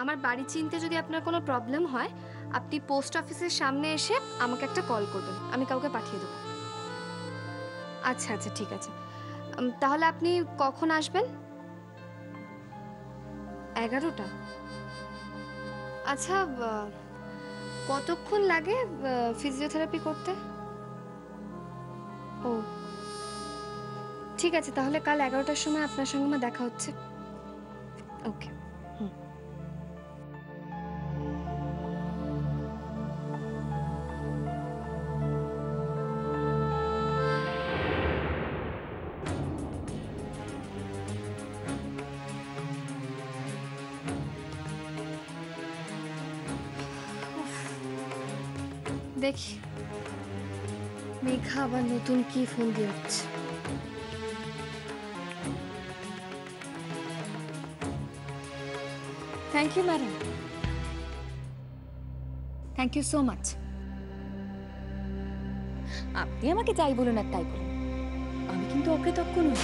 আমার বাড়ি চিনতে যদি আপনার কোনো প্রবলেম হয়, আপনি পোস্ট অফিসের সামনে এসে আমাকে একটা কল করবেন, আমি কাউকে পাঠিয়ে দেবো। আচ্ছা আচ্ছা, ঠিক আছে। তাহলে আপনি কখন আসবেন? 11টা? আচ্ছা, কতক্ষণ লাগে ফিজিওথেরাপি করতে? ও ঠিক আছে, তাহলে কাল 11টার সময় আপনার সঙ্গে আমার দেখা হচ্ছে। ওকে। হুম। দেখি মেঘা আবার নতুন কি ফোন দিয়ে উঠছে। Thank you madam, thank you so much. আপনি আমাকে যাই বলুন আর তাই বলুন, আমি কিন্তু অকৃতজ্ঞ নই।